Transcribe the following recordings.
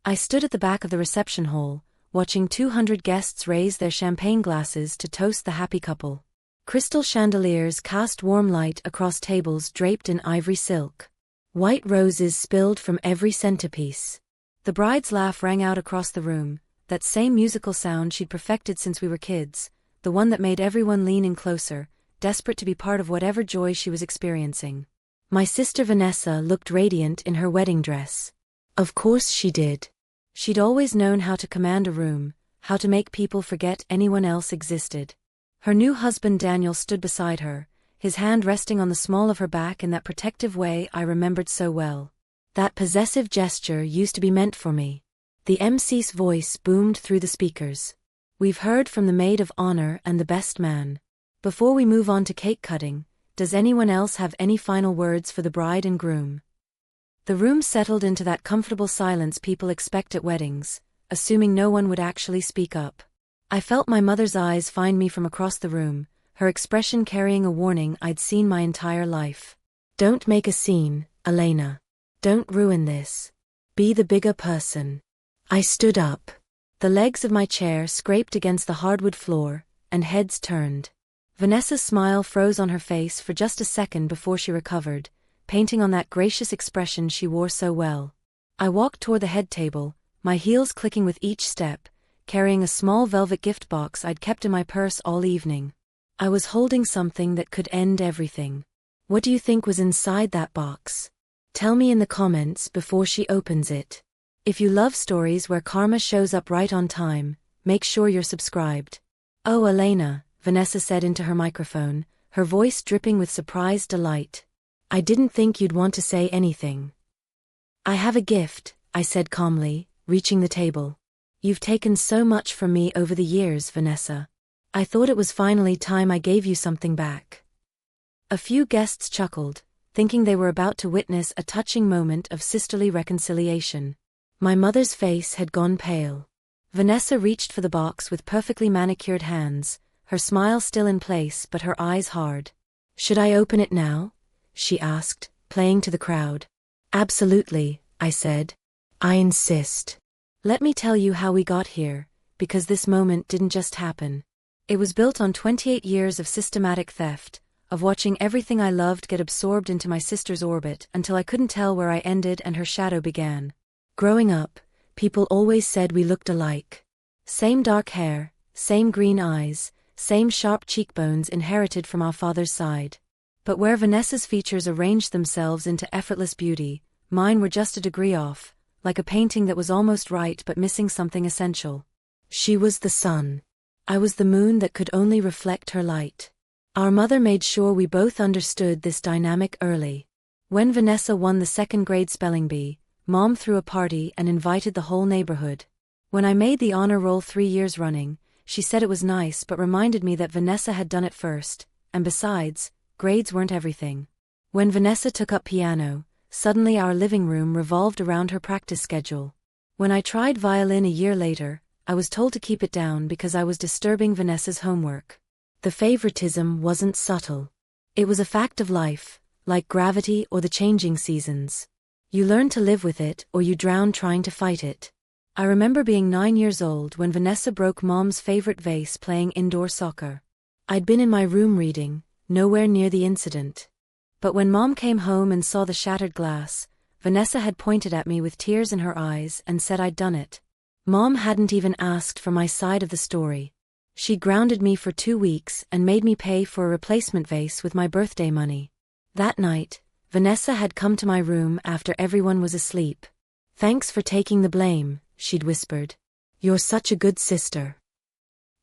I stood at the back of the reception hall, watching 200 guests raise their champagne glasses to toast the happy couple. Crystal chandeliers cast warm light across tables draped in ivory silk. White roses spilled from every centerpiece. The bride's laugh rang out across the room, that same musical sound she'd perfected since we were kids, the one that made everyone lean in closer, desperate to be part of whatever joy she was experiencing. My sister Vanessa looked radiant in her wedding dress. Of course she did. She'd always known how to command a room, how to make people forget anyone else existed. Her new husband Daniel stood beside her, his hand resting on the small of her back in that protective way I remembered so well. That possessive gesture used to be meant for me. The MC's voice boomed through the speakers. We've heard from the maid of honor and the best man. Before we move on to cake cutting, does anyone else have any final words for the bride and groom? The room settled into that comfortable silence people expect at weddings, assuming no one would actually speak up. I felt my mother's eyes find me from across the room, her expression carrying a warning I'd seen my entire life. Don't make a scene, Elena. Don't ruin this. Be the bigger person. I stood up. The legs of my chair scraped against the hardwood floor, and heads turned. Vanessa's smile froze on her face for just a second before she recovered, painting on that gracious expression she wore so well. I walked toward the head table, my heels clicking with each step, carrying a small velvet gift box I'd kept in my purse all evening. I was holding something that could end everything. What do you think was inside that box? Tell me in the comments before she opens it. If you love stories where karma shows up right on time, make sure you're subscribed. Oh Elena, Vanessa said into her microphone, her voice dripping with surprised delight. I didn't think you'd want to say anything. I have a gift, I said calmly, reaching the table. You've taken so much from me over the years, Vanessa. I thought it was finally time I gave you something back. A few guests chuckled, thinking they were about to witness a touching moment of sisterly reconciliation. My mother's face had gone pale. Vanessa reached for the box with perfectly manicured hands, her smile still in place but her eyes hard. Should I open it now? She asked, playing to the crowd. Absolutely, I said. I insist. Let me tell you how we got here, because this moment didn't just happen. It was built on 28 years of systematic theft, of watching everything I loved get absorbed into my sister's orbit until I couldn't tell where I ended and her shadow began. Growing up, people always said we looked alike. Same dark hair, same green eyes, same sharp cheekbones inherited from our father's side. But where Vanessa's features arranged themselves into effortless beauty, mine were just a degree off, like a painting that was almost right but missing something essential. She was the sun. I was the moon that could only reflect her light. Our mother made sure we both understood this dynamic early. When Vanessa won the second grade spelling bee, Mom threw a party and invited the whole neighborhood. When I made the honor roll 3 years running, she said it was nice but reminded me that Vanessa had done it first, and besides, grades weren't everything. When Vanessa took up piano, suddenly our living room revolved around her practice schedule. When I tried violin a year later, I was told to keep it down because I was disturbing Vanessa's homework. The favoritism wasn't subtle. It was a fact of life, like gravity or the changing seasons. You learn to live with it or you drown trying to fight it. I remember being 9 years old when Vanessa broke Mom's favorite vase playing indoor soccer. I'd been in my room reading, nowhere near the incident. But when Mom came home and saw the shattered glass, Vanessa had pointed at me with tears in her eyes and said I'd done it. Mom hadn't even asked for my side of the story. She grounded me for 2 weeks and made me pay for a replacement vase with my birthday money. That night, Vanessa had come to my room after everyone was asleep. Thanks for taking the blame, she'd whispered. You're such a good sister.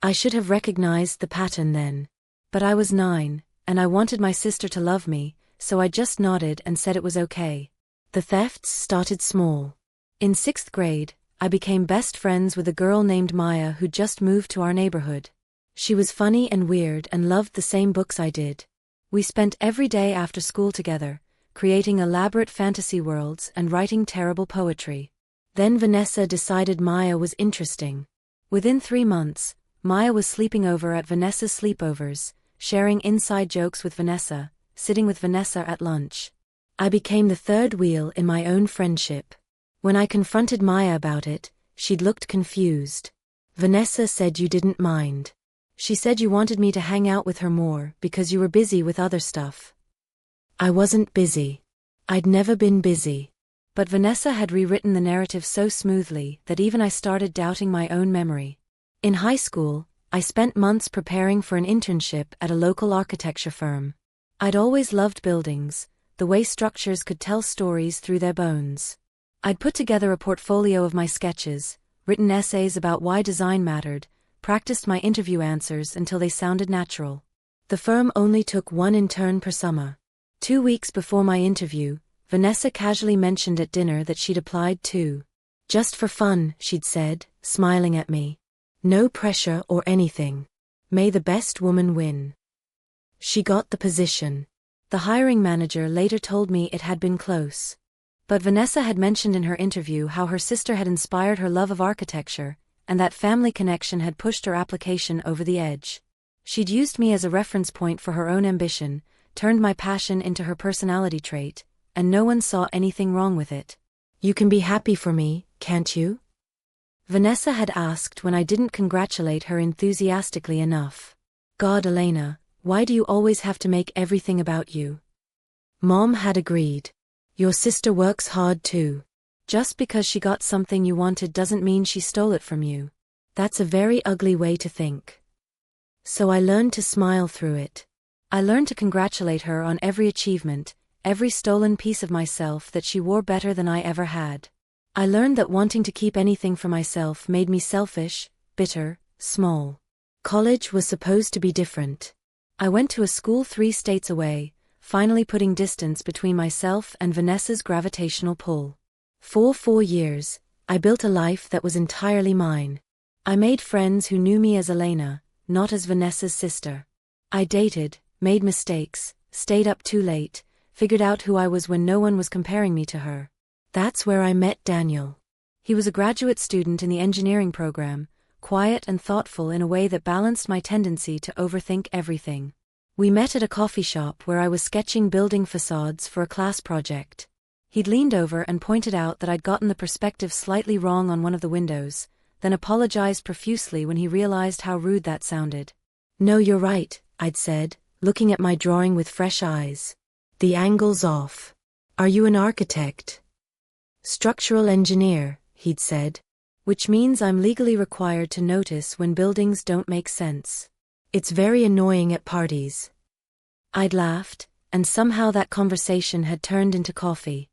I should have recognized the pattern then. But I was 9, and I wanted my sister to love me, so I just nodded and said it was okay. The thefts started small. In 6th grade, I became best friends with a girl named Maya who just moved to our neighborhood. She was funny and weird and loved the same books I did. We spent every day after school together, creating elaborate fantasy worlds and writing terrible poetry. Then Vanessa decided Maya was interesting. Within 3 months, Maya was sleeping over at Vanessa's sleepovers, sharing inside jokes with Vanessa, sitting with Vanessa at lunch. I became the third wheel in my own friendship. When I confronted Maya about it, she'd looked confused. Vanessa said you didn't mind. She said you wanted me to hang out with her more because you were busy with other stuff. I wasn't busy. I'd never been busy. But Vanessa had rewritten the narrative so smoothly that even I started doubting my own memory. In high school, I spent months preparing for an internship at a local architecture firm. I'd always loved buildings, the way structures could tell stories through their bones. I'd put together a portfolio of my sketches, written essays about why design mattered, practiced my interview answers until they sounded natural. The firm only took one intern per summer. 2 weeks before my interview, Vanessa casually mentioned at dinner that she'd applied too. Just for fun, she'd said, smiling at me. No pressure or anything. May the best woman win. She got the position. The hiring manager later told me it had been close. But Vanessa had mentioned in her interview how her sister had inspired her love of architecture, and that family connection had pushed her application over the edge. She'd used me as a reference point for her own ambition, turned my passion into her personality trait, and no one saw anything wrong with it. You can be happy for me, can't you? Vanessa had asked when I didn't congratulate her enthusiastically enough. God, Elena, why do you always have to make everything about you? Mom had agreed. Your sister works hard too. Just because she got something you wanted doesn't mean she stole it from you. That's a very ugly way to think. So I learned to smile through it. I learned to congratulate her on every achievement, every stolen piece of myself that she wore better than I ever had. I learned that wanting to keep anything for myself made me selfish, bitter, small. College was supposed to be different. I went to a school 3 states away, finally putting distance between myself and Vanessa's gravitational pull. For 4 years, I built a life that was entirely mine. I made friends who knew me as Elena, not as Vanessa's sister. I dated, made mistakes, stayed up too late, figured out who I was when no one was comparing me to her. That's where I met Daniel. He was a graduate student in the engineering program, quiet and thoughtful in a way that balanced my tendency to overthink everything. We met at a coffee shop where I was sketching building facades for a class project. He'd leaned over and pointed out that I'd gotten the perspective slightly wrong on one of the windows, then apologized profusely when he realized how rude that sounded. No, you're right, I'd said, looking at my drawing with fresh eyes. The angle's off. Are you an architect? Structural engineer, he'd said. Which means I'm legally required to notice when buildings don't make sense. It's very annoying at parties. I'd laughed, and somehow that conversation had turned into coffee.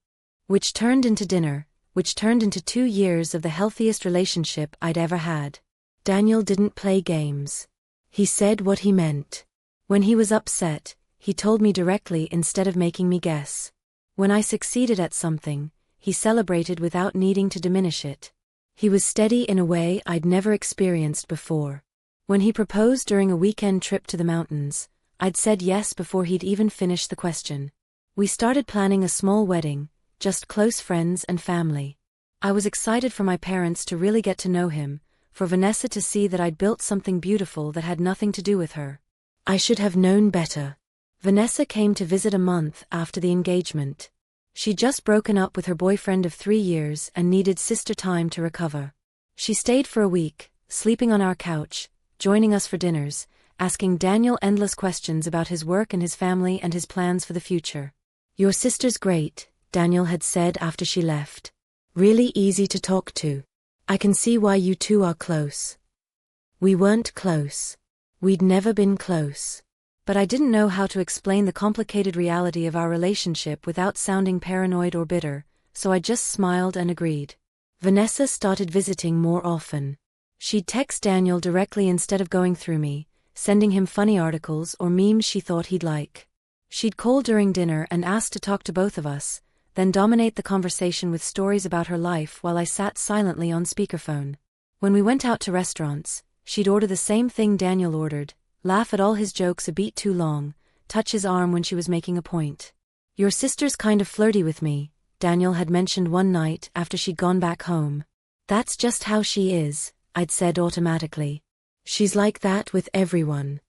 Which turned into dinner, which turned into 2 years of the healthiest relationship I'd ever had. Daniel didn't play games. He said what he meant. When he was upset, he told me directly instead of making me guess. When I succeeded at something, he celebrated without needing to diminish it. He was steady in a way I'd never experienced before. When he proposed during a weekend trip to the mountains, I'd said yes before he'd even finished the question. We started planning a small wedding, just close friends and family. I was excited for my parents to really get to know him, for Vanessa to see that I'd built something beautiful that had nothing to do with her. I should have known better. Vanessa came to visit a month after the engagement. She'd just broken up with her boyfriend of 3 years and needed sister time to recover. She stayed for a week, sleeping on our couch, joining us for dinners, asking Daniel endless questions about his work and his family and his plans for the future. Your sister's great, Daniel had said after she left. Really easy to talk to. I can see why you two are close. We weren't close. We'd never been close. But I didn't know how to explain the complicated reality of our relationship without sounding paranoid or bitter, so I just smiled and agreed. Vanessa started visiting more often. She'd text Daniel directly instead of going through me, sending him funny articles or memes she thought he'd like. She'd call during dinner and ask to talk to both of us, then dominate the conversation with stories about her life while I sat silently on speakerphone. When we went out to restaurants, she'd order the same thing Daniel ordered, laugh at all his jokes a beat too long, touch his arm when she was making a point. Your sister's kind of flirty with me, Daniel had mentioned one night after she'd gone back home. That's just how she is, I'd said automatically. She's like that with everyone.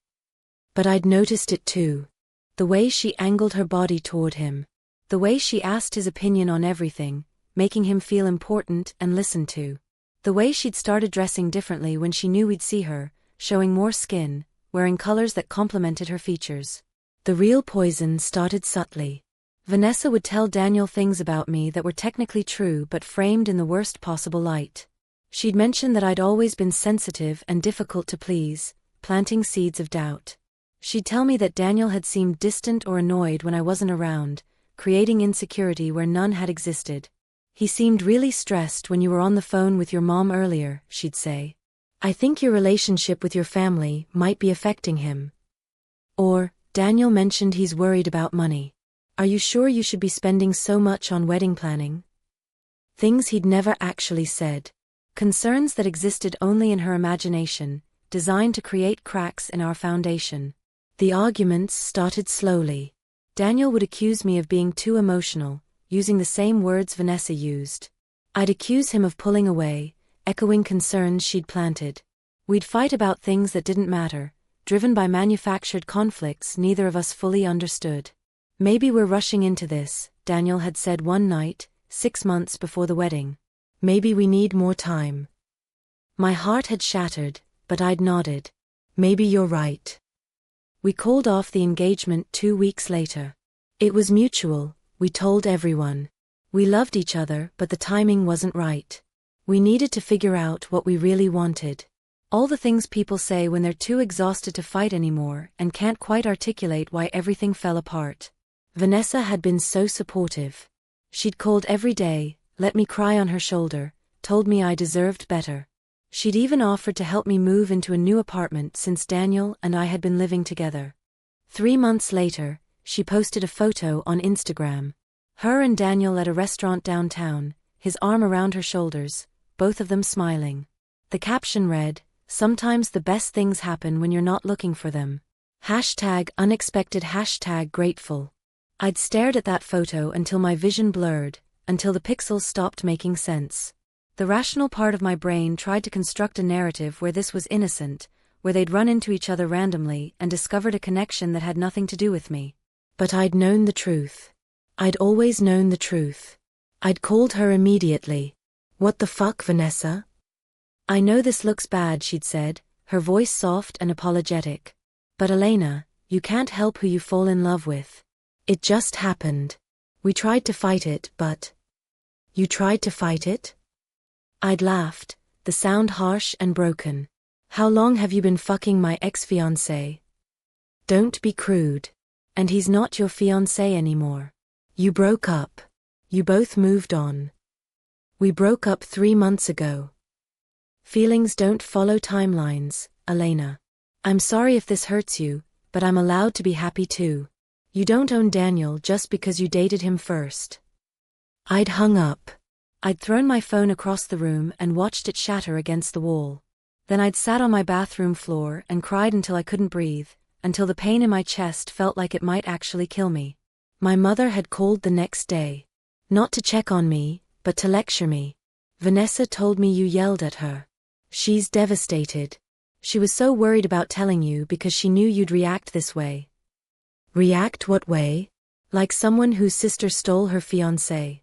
But I'd noticed it too. The way she angled her body toward him. The way she asked his opinion on everything, making him feel important and listened to. The way she'd started dressing differently when she knew we'd see her, showing more skin, wearing colors that complemented her features. The real poison started subtly. Vanessa would tell Daniel things about me that were technically true but framed in the worst possible light. She'd mention that I'd always been sensitive and difficult to please, planting seeds of doubt. She'd tell me that Daniel had seemed distant or annoyed when I wasn't around, creating insecurity where none had existed. "He seemed really stressed when you were on the phone with your mom earlier," she'd say. "I think your relationship with your family might be affecting him." Or, "Daniel mentioned he's worried about money. Are you sure you should be spending so much on wedding planning?" Things he'd never actually said. Concerns that existed only in her imagination, designed to create cracks in our foundation. The arguments started slowly. Daniel would accuse me of being too emotional, using the same words Vanessa used. I'd accuse him of pulling away, echoing concerns she'd planted. We'd fight about things that didn't matter, driven by manufactured conflicts neither of us fully understood. "Maybe we're rushing into this," Daniel had said one night, 6 months before the wedding. "Maybe we need more time." My heart had shattered, but I'd nodded. "Maybe you're right." We called off the engagement 2 weeks later. It was mutual, we told everyone. We loved each other, but the timing wasn't right. We needed to figure out what we really wanted. All the things people say when they're too exhausted to fight anymore and can't quite articulate why everything fell apart. Vanessa had been so supportive. She'd called every day, let me cry on her shoulder, told me I deserved better. She'd even offered to help me move into a new apartment since Daniel and I had been living together. 3 months later, she posted a photo on Instagram. Her and Daniel at a restaurant downtown, his arm around her shoulders, both of them smiling. The caption read, "Sometimes the best things happen when you're not looking for them. #unexpected #grateful." I'd stared at that photo until my vision blurred, until the pixels stopped making sense. The rational part of my brain tried to construct a narrative where this was innocent, where they'd run into each other randomly and discovered a connection that had nothing to do with me. But I'd known the truth. I'd always known the truth. I'd called her immediately. "What the fuck, Vanessa?" "I know this looks bad," she'd said, her voice soft and apologetic. "But Elena, you can't help who you fall in love with. It just happened. We tried to fight it, but..." "You tried to fight it?" I'd laughed, the sound harsh and broken. "How long have you been fucking my ex-fiancé?" "Don't be crude. And he's not your fiancé anymore. You broke up. You both moved on. We broke up 3 months ago." Feelings don't follow timelines, Elena. I'm sorry if this hurts you, but I'm allowed to be happy too. You don't own Daniel just because you dated him first. I'd hung up. I'd thrown my phone across the room and watched it shatter against the wall. Then I'd sat on my bathroom floor and cried until I couldn't breathe, until the pain in my chest felt like it might actually kill me. My mother had called the next day. Not to check on me, but to lecture me. "Vanessa told me you yelled at her. She's devastated. She was so worried about telling you because she knew you'd react this way." "React what way?" "Like someone whose sister stole her fiancé."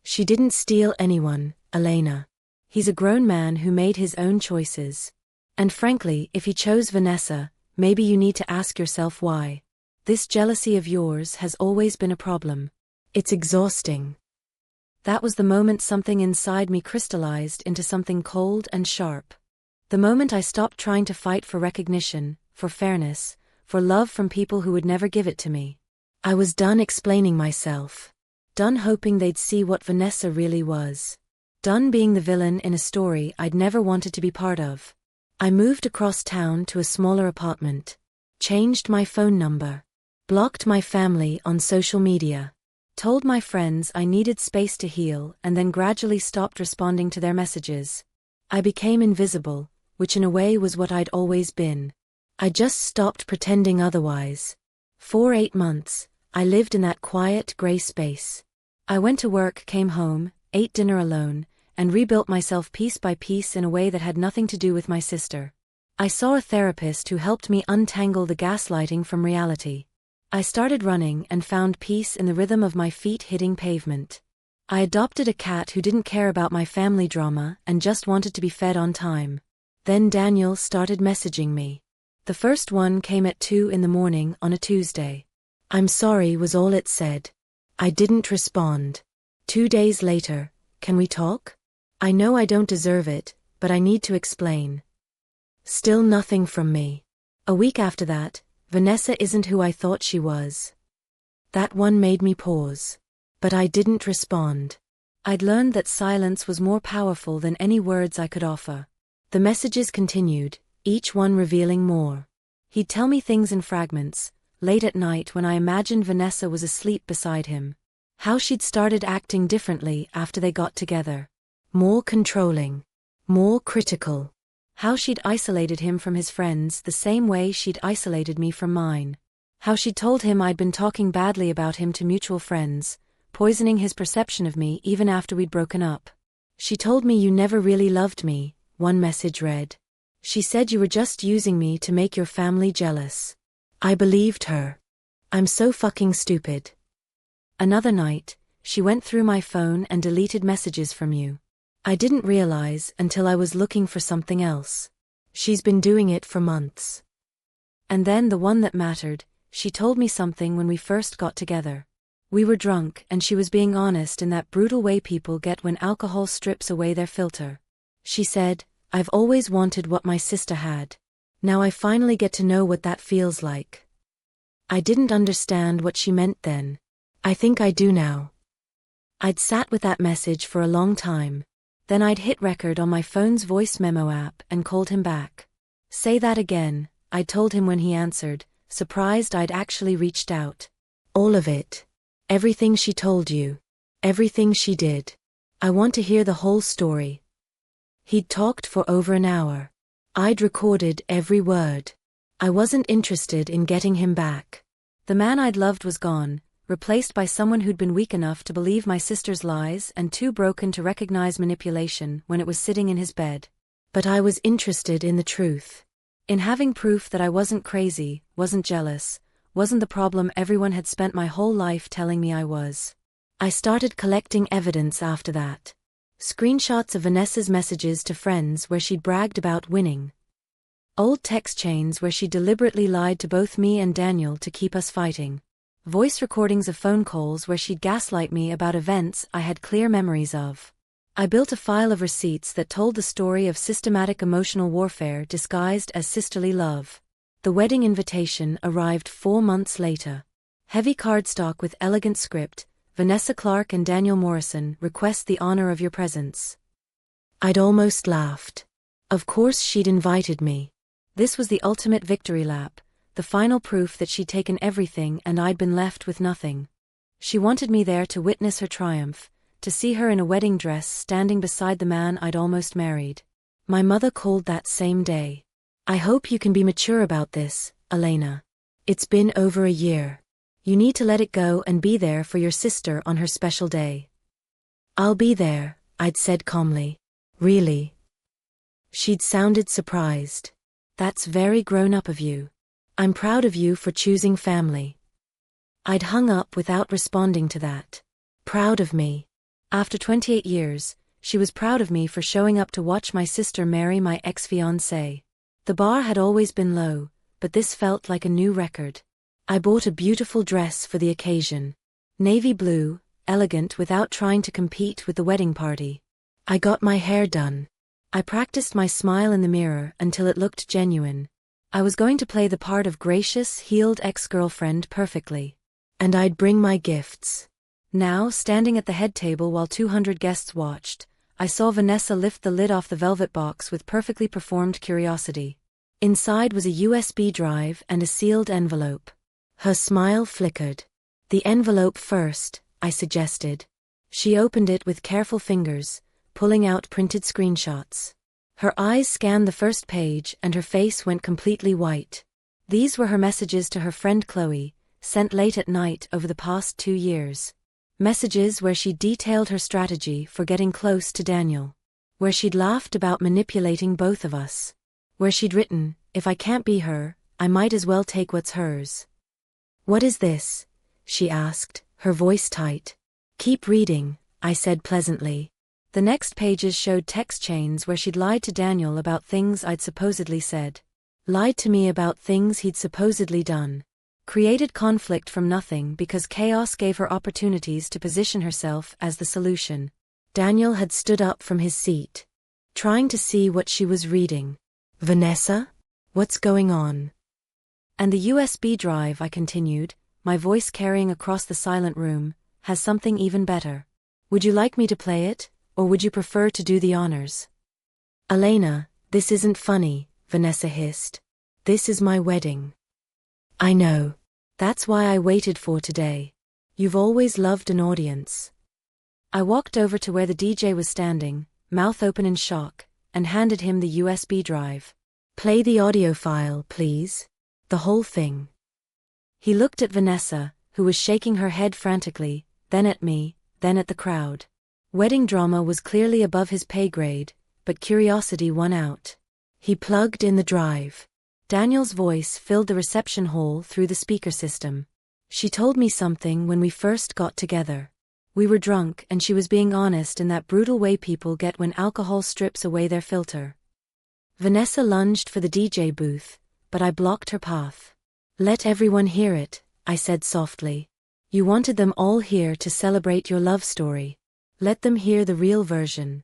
"She didn't steal anyone, Elena. He's a grown man who made his own choices. And frankly, if he chose Vanessa, maybe you need to ask yourself why. This jealousy of yours has always been a problem. It's exhausting." That was the moment something inside me crystallized into something cold and sharp. The moment I stopped trying to fight for recognition, for fairness, for love from people who would never give it to me. I was done explaining myself. Done hoping they'd see what Vanessa really was. Done being the villain in a story I'd never wanted to be part of. I moved across town to a smaller apartment. Changed my phone number. Blocked my family on social media. Told my friends I needed space to heal and then gradually stopped responding to their messages. I became invisible, which in a way was what I'd always been. I just stopped pretending otherwise. For 8 months, I lived in that quiet gray space. I went to work, came home, ate dinner alone, and rebuilt myself piece by piece in a way that had nothing to do with my sister. I saw a therapist who helped me untangle the gaslighting from reality. I started running and found peace in the rhythm of my feet hitting pavement. I adopted a cat who didn't care about my family drama and just wanted to be fed on time. Then Daniel started messaging me. The first one came at 2 in the morning on a Tuesday. "I'm sorry" was all it said. I didn't respond. 2 days later, "Can we talk? I know I don't deserve it, but I need to explain." Still nothing from me. A week after that, "Vanessa isn't who I thought she was." That one made me pause. But I didn't respond. I'd learned that silence was more powerful than any words I could offer. The messages continued, each one revealing more. He'd tell me things in fragments, late at night when I imagined Vanessa was asleep beside him. How she'd started acting differently after they got together. More controlling. More critical. How she'd isolated him from his friends the same way she'd isolated me from mine. How she'd told him I'd been talking badly about him to mutual friends, poisoning his perception of me even after we'd broken up. "She told me you never really loved me," one message read. "She said you were just using me to make your family jealous." I believed her. I'm so fucking stupid. Another night, "She went through my phone and deleted messages from you. I didn't realize until I was looking for something else. She's been doing it for months." And then the one that mattered, "She told me something when we first got together. We were drunk and she was being honest in that brutal way people get when alcohol strips away their filter. She said, 'I've always wanted what my sister had. Now I finally get to know what that feels like.' I didn't understand what she meant then. I think I do now." I'd sat with that message for a long time. Then I'd hit record on my phone's voice memo app and called him back. "Say that again," I told him when he answered, surprised I'd actually reached out. "All of it. Everything she told you. Everything she did. I want to hear the whole story." He'd talked for over an hour. I'd recorded every word. I wasn't interested in getting him back. The man I'd loved was gone, replaced by someone who'd been weak enough to believe my sister's lies and too broken to recognize manipulation when it was sitting in his bed. But I was interested in the truth. In having proof that I wasn't crazy, wasn't jealous, wasn't the problem everyone had spent my whole life telling me I was. I started collecting evidence after that. Screenshots of Vanessa's messages to friends where she'd bragged about winning. Old text chains where she deliberately lied to both me and Daniel to keep us fighting. Voice recordings of phone calls where she'd gaslight me about events I had clear memories of. I built a file of receipts that told the story of systematic emotional warfare disguised as sisterly love. The wedding invitation arrived 4 months later. Heavy cardstock with elegant script, "Vanessa Clark and Daniel Morrison request the honor of your presence." I'd almost laughed. Of course she'd invited me. This was the ultimate victory lap, the final proof that she'd taken everything and I'd been left with nothing. She wanted me there to witness her triumph, to see her in a wedding dress standing beside the man I'd almost married. My mother called that same day. "I hope you can be mature about this, Elena. It's been over a year. You need to let it go and be there for your sister on her special day." "I'll be there," I'd said calmly. "Really?" She'd sounded surprised. "That's very grown up of you. I'm proud of you for choosing family." I'd hung up without responding to that. Proud of me. After 28 years, she was proud of me for showing up to watch my sister marry my ex-fiancé. The bar had always been low, but this felt like a new record. I bought a beautiful dress for the occasion. Navy blue, elegant without trying to compete with the wedding party. I got my hair done. I practiced my smile in the mirror until it looked genuine. I was going to play the part of gracious, healed ex-girlfriend perfectly. And I'd bring my gifts. Now, standing at the head table while 200 guests watched, I saw Vanessa lift the lid off the velvet box with perfectly performed curiosity. Inside was a USB drive and a sealed envelope. Her smile flickered. "The envelope first," I suggested. She opened it with careful fingers, pulling out printed screenshots. Her eyes scanned the first page and her face went completely white. These were her messages to her friend Chloe, sent late at night over the past 2 years. Messages where she detailed her strategy for getting close to Daniel. Where she'd laughed about manipulating both of us. Where she'd written, "If I can't be her, I might as well take what's hers." "What is this?" she asked, her voice tight. "Keep reading," I said pleasantly. The next pages showed text chains where she'd lied to Daniel about things I'd supposedly said. Lied to me about things he'd supposedly done. Created conflict from nothing because chaos gave her opportunities to position herself as the solution. Daniel had stood up from his seat, trying to see what she was reading. Vanessa? What's going on? And the USB drive, I continued, my voice carrying across the silent room, has something even better. Would you like me to play it, or would you prefer to do the honors? Elena, this isn't funny, Vanessa hissed. This is my wedding. I know. That's why I waited for today. You've always loved an audience. I walked over to where the DJ was standing, mouth open in shock, and handed him the USB drive. Play the audio file, please. The whole thing. He looked at Vanessa, who was shaking her head frantically, then at me, then at the crowd. Wedding drama was clearly above his pay grade, but curiosity won out. He plugged in the drive. Daniel's voice filled the reception hall through the speaker system. She told me something when we first got together. We were drunk and she was being honest in that brutal way people get when alcohol strips away their filter. Vanessa lunged for the DJ booth, but I blocked her path. Let everyone hear it, I said softly. You wanted them all here to celebrate your love story. Let them hear the real version.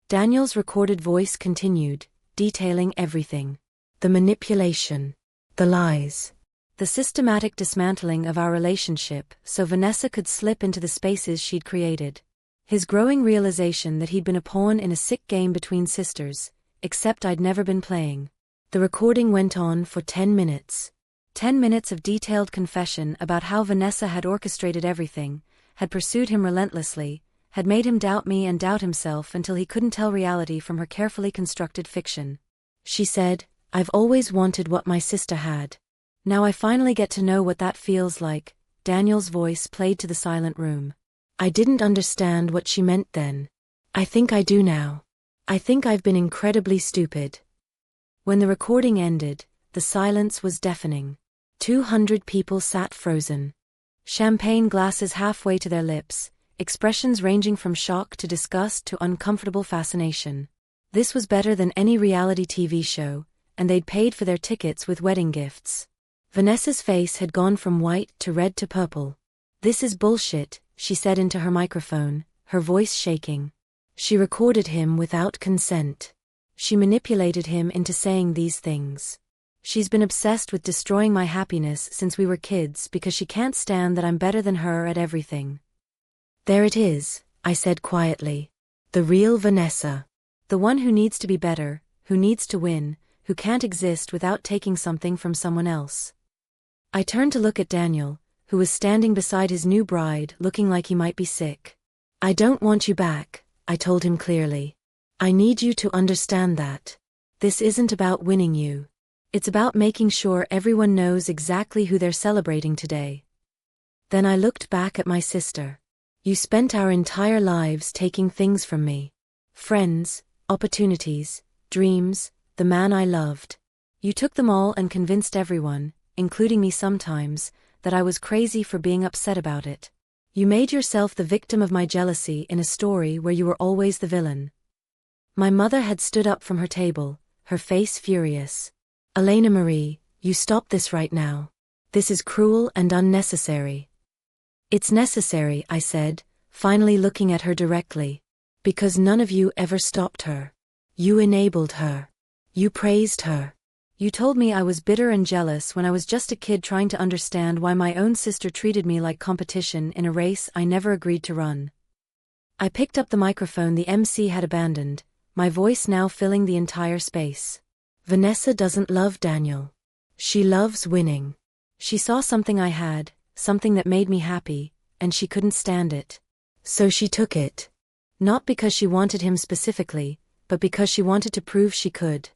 Daniel's recorded voice continued, detailing everything. The manipulation. The lies. The systematic dismantling of our relationship so Vanessa could slip into the spaces she'd created. His growing realization that he'd been a pawn in a sick game between sisters, except I'd never been playing. The recording went on for 10 minutes. 10 minutes of detailed confession about how Vanessa had orchestrated everything, had pursued him relentlessly, had made him doubt me and doubt himself until he couldn't tell reality from her carefully constructed fiction. She said, I've always wanted what my sister had. Now I finally get to know what that feels like. Daniel's voice played to the silent room. I didn't understand what she meant then. I think I do now. I think I've been incredibly stupid. When the recording ended, the silence was deafening. 200 people sat frozen. Champagne glasses halfway to their lips, expressions ranging from shock to disgust to uncomfortable fascination. This was better than any reality TV show, and they'd paid for their tickets with wedding gifts. Vanessa's face had gone from white to red to purple. This is bullshit, she said into her microphone, her voice shaking. She recorded him without consent. She manipulated him into saying these things. She's been obsessed with destroying my happiness since we were kids because she can't stand that I'm better than her at everything. There it is, I said quietly. The real Vanessa. The one who needs to be better, who needs to win, who can't exist without taking something from someone else. I turned to look at Daniel, who was standing beside his new bride looking like he might be sick. I don't want you back, I told him clearly. I need you to understand that. This isn't about winning you. It's about making sure everyone knows exactly who they're celebrating today. Then I looked back at my sister. You spent our entire lives taking things from me. Friends, opportunities, dreams, the man I loved. You took them all and convinced everyone, including me sometimes, that I was crazy for being upset about it. You made yourself the victim of my jealousy in a story where you were always the villain. My mother had stood up from her table, her face furious. Elena Marie, you stop this right now. This is cruel and unnecessary. It's necessary, I said, finally looking at her directly. Because none of you ever stopped her. You enabled her. You praised her. You told me I was bitter and jealous when I was just a kid trying to understand why my own sister treated me like competition in a race I never agreed to run. I picked up the microphone the MC had abandoned, my voice now filling the entire space. Vanessa doesn't love Daniel. She loves winning. She saw something I had, something that made me happy, and she couldn't stand it. So she took it. Not because she wanted him specifically, but because she wanted to prove she could.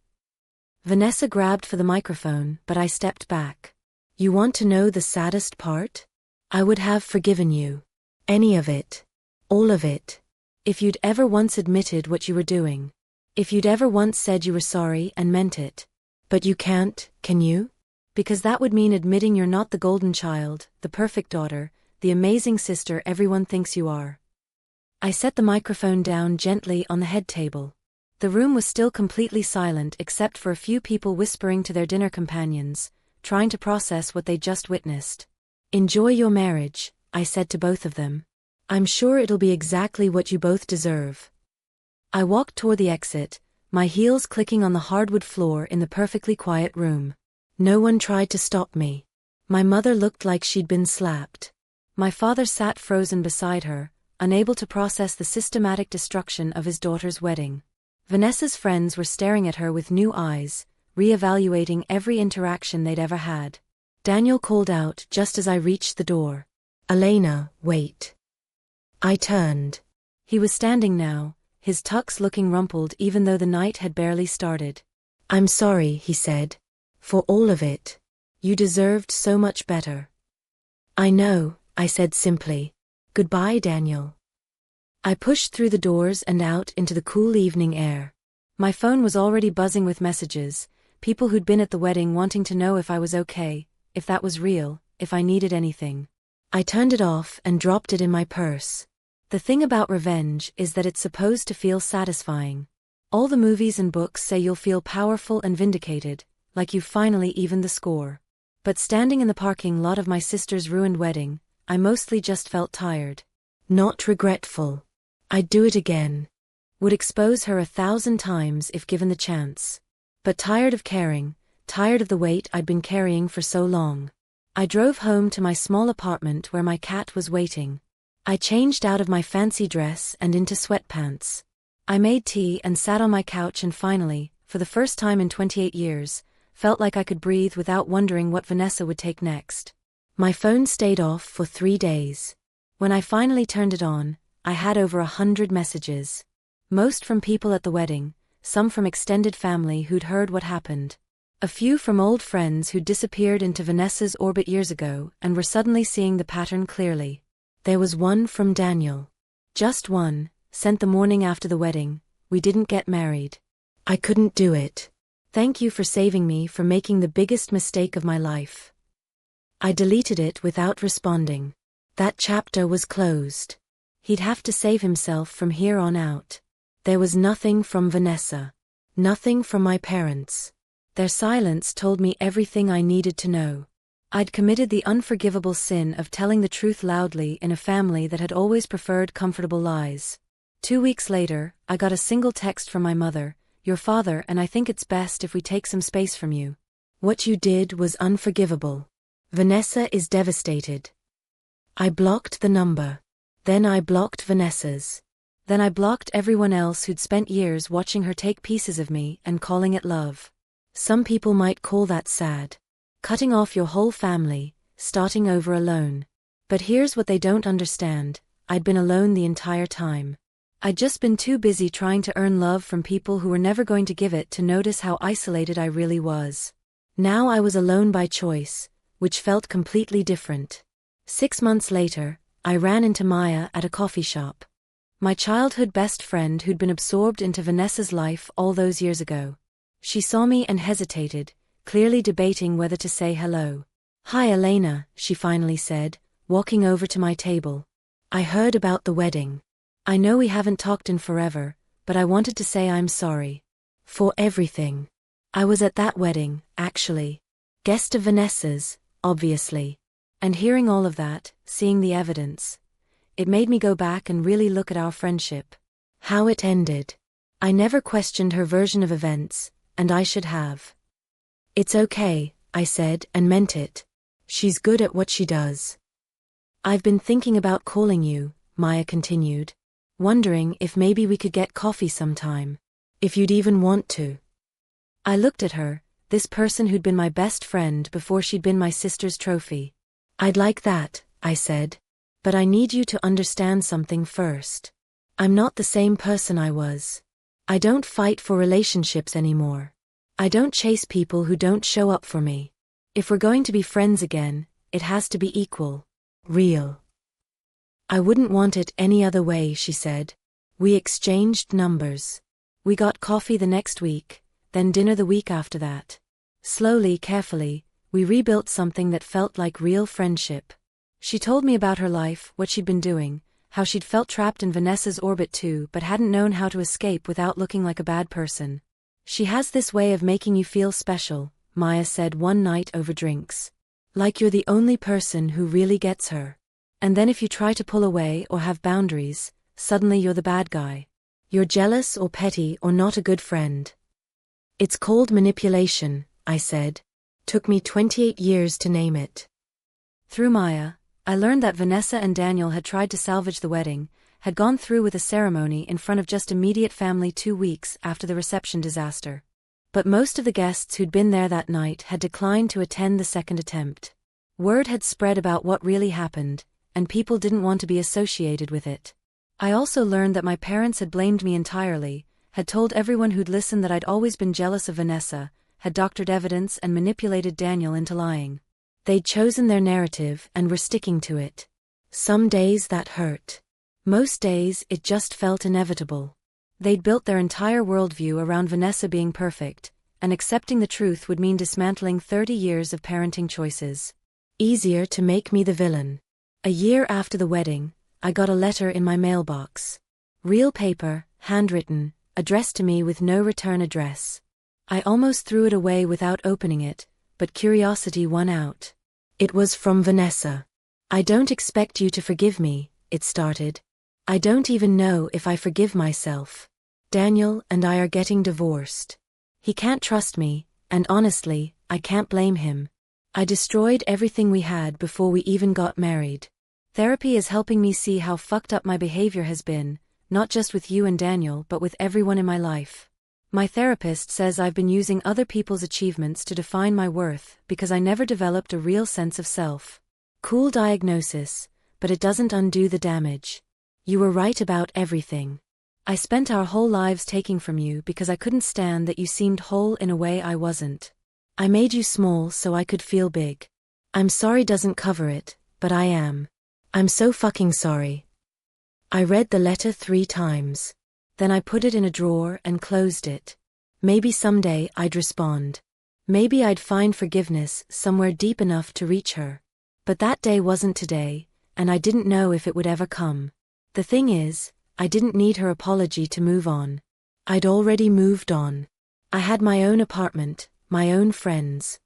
Vanessa grabbed for the microphone, but I stepped back. You want to know the saddest part? I would have forgiven you. Any of it. All of it. If you'd ever once admitted what you were doing. If you'd ever once said you were sorry and meant it. But you can't, can you? Because that would mean admitting you're not the golden child, the perfect daughter, the amazing sister everyone thinks you are. I set the microphone down gently on the head table. The room was still completely silent except for a few people whispering to their dinner companions, trying to process what they just witnessed. "Enjoy your marriage," I said to both of them. "I'm sure it'll be exactly what you both deserve." I walked toward the exit, my heels clicking on the hardwood floor in the perfectly quiet room. No one tried to stop me. My mother looked like she'd been slapped. My father sat frozen beside her, unable to process the systematic destruction of his daughter's wedding. Vanessa's friends were staring at her with new eyes, re-evaluating every interaction they'd ever had. Daniel called out just as I reached the door. "Elena, wait." I turned. He was standing now, his tux looking rumpled even though the night had barely started. "I'm sorry," he said. "For all of it. You deserved so much better." "I know," I said simply. "Goodbye, Daniel." I pushed through the doors and out into the cool evening air. My phone was already buzzing with messages, people who'd been at the wedding wanting to know if I was okay, if that was real, if I needed anything. I turned it off and dropped it in my purse. The thing about revenge is that it's supposed to feel satisfying. All the movies and books say you'll feel powerful and vindicated, like you've finally evened the score. But standing in the parking lot of my sister's ruined wedding, I mostly just felt tired. Not regretful. I'd do it again. Would expose her 1,000 times if given the chance. But tired of caring, tired of the weight I'd been carrying for so long. I drove home to my small apartment where my cat was waiting. I changed out of my fancy dress and into sweatpants. I made tea and sat on my couch and finally, for the first time in 28 years, felt like I could breathe without wondering what Vanessa would take next. My phone stayed off for 3 days. When I finally turned it on, I had over 100 messages. Most from people at the wedding, some from extended family who'd heard what happened. A few from old friends who'd disappeared into Vanessa's orbit years ago and were suddenly seeing the pattern clearly. There was one from Daniel. Just one, sent the morning after the wedding. "We didn't get married. I couldn't do it. Thank you for saving me from making the biggest mistake of my life." I deleted it without responding. That chapter was closed. He'd have to save himself from here on out. There was nothing from Vanessa. Nothing from my parents. Their silence told me everything I needed to know. I'd committed the unforgivable sin of telling the truth loudly in a family that had always preferred comfortable lies. 2 weeks later, I got a single text from my mother. "Your father and I think it's best if we take some space from you. What you did was unforgivable. Vanessa is devastated." I blocked the number. Then I blocked Vanessa's. Then I blocked everyone else who'd spent years watching her take pieces of me and calling it love. Some people might call that sad. Cutting off your whole family, starting over alone. But here's what they don't understand. I'd been alone the entire time. I'd just been too busy trying to earn love from people who were never going to give it to notice how isolated I really was. Now I was alone by choice, which felt completely different. 6 months later, I ran into Maya at a coffee shop. My childhood best friend who'd been absorbed into Vanessa's life all those years ago. She saw me and hesitated, clearly debating whether to say hello. "Hi Elena," she finally said, walking over to my table. "I heard about the wedding. I know we haven't talked in forever, but I wanted to say I'm sorry. For everything. I was at that wedding, actually. Guest of Vanessa's, obviously. And hearing all of that, seeing the evidence, it made me go back and really look at our friendship. How it ended. I never questioned her version of events, and I should have. It's okay, I said and meant it. She's good at what she does. I've been thinking about calling you, Maya continued. Wondering if maybe we could get coffee sometime. If you'd even want to. I looked at her, this person who'd been my best friend before she'd been my sister's trophy. I'd like that, I said. But I need you to understand something first. I'm not the same person I was. I don't fight for relationships anymore. I don't chase people who don't show up for me. If we're going to be friends again, it has to be equal. Real. I wouldn't want it any other way, she said. We exchanged numbers. We got coffee the next week, then dinner the week after that. Slowly, carefully, we rebuilt something that felt like real friendship. She told me about her life, what she'd been doing, how she'd felt trapped in Vanessa's orbit too but hadn't known how to escape without looking like a bad person. "She has this way of making you feel special," Maya said one night over drinks. "Like you're the only person who really gets her. And then if you try to pull away or have boundaries, suddenly you're the bad guy. You're jealous or petty or not a good friend." "It's called manipulation," I said. "Took me 28 years to name it." Through Maya, I learned that Vanessa and Daniel had tried to salvage the wedding, had gone through with a ceremony in front of just immediate family 2 weeks after the reception disaster. But most of the guests who'd been there that night had declined to attend the second attempt. Word had spread about what really happened, and people didn't want to be associated with it. I also learned that my parents had blamed me entirely, had told everyone who'd listened that I'd always been jealous of Vanessa, had doctored evidence and manipulated Daniel into lying. They'd chosen their narrative and were sticking to it. Some days that hurt. Most days it just felt inevitable. They'd built their entire worldview around Vanessa being perfect, and accepting the truth would mean dismantling 30 years of parenting choices. Easier to make me the villain. A year after the wedding, I got a letter in my mailbox. Real paper, handwritten, addressed to me with no return address. I almost threw it away without opening it, but curiosity won out. It was from Vanessa. "I don't expect you to forgive me," it started. "I don't even know if I forgive myself. Daniel and I are getting divorced. He can't trust me, and honestly, I can't blame him. I destroyed everything we had before we even got married. Therapy is helping me see how fucked up my behavior has been, not just with you and Daniel but with everyone in my life. My therapist says I've been using other people's achievements to define my worth because I never developed a real sense of self. Cool diagnosis, but it doesn't undo the damage. You were right about everything. I spent our whole lives taking from you because I couldn't stand that you seemed whole in a way I wasn't. I made you small so I could feel big. I'm sorry doesn't cover it, but I am. I'm so fucking sorry." I read the letter 3 times. Then I put it in a drawer and closed it. Maybe someday I'd respond. Maybe I'd find forgiveness somewhere deep enough to reach her. But that day wasn't today, and I didn't know if it would ever come. The thing is, I didn't need her apology to move on. I'd already moved on. I had my own apartment, my own friends.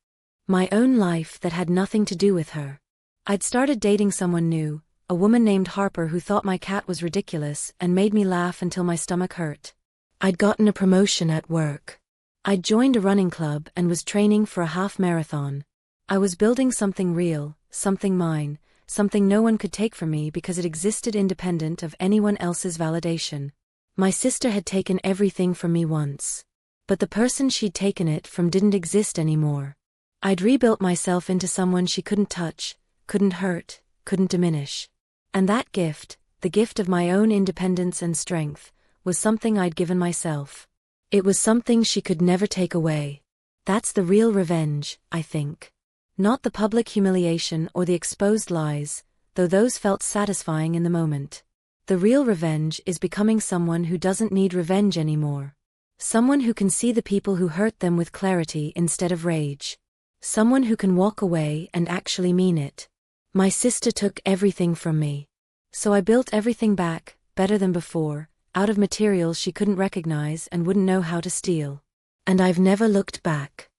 My own life that had nothing to do with her. I'd started dating someone new, a woman named Harper who thought my cat was ridiculous and made me laugh until my stomach hurt. I'd gotten a promotion at work. I'd joined a running club and was training for a half marathon. I was building something real, something mine, something no one could take from me because it existed independent of anyone else's validation. My sister had taken everything from me once. But the person she'd taken it from didn't exist anymore. I'd rebuilt myself into someone she couldn't touch, couldn't hurt, couldn't diminish. And that gift, the gift of my own independence and strength, was something I'd given myself. It was something she could never take away. That's the real revenge, I think. Not the public humiliation or the exposed lies, though those felt satisfying in the moment. The real revenge is becoming someone who doesn't need revenge anymore. Someone who can see the people who hurt them with clarity instead of rage. Someone who can walk away and actually mean it. My sister took everything from me. So I built everything back, better than before, out of materials she couldn't recognize and wouldn't know how to steal. And I've never looked back.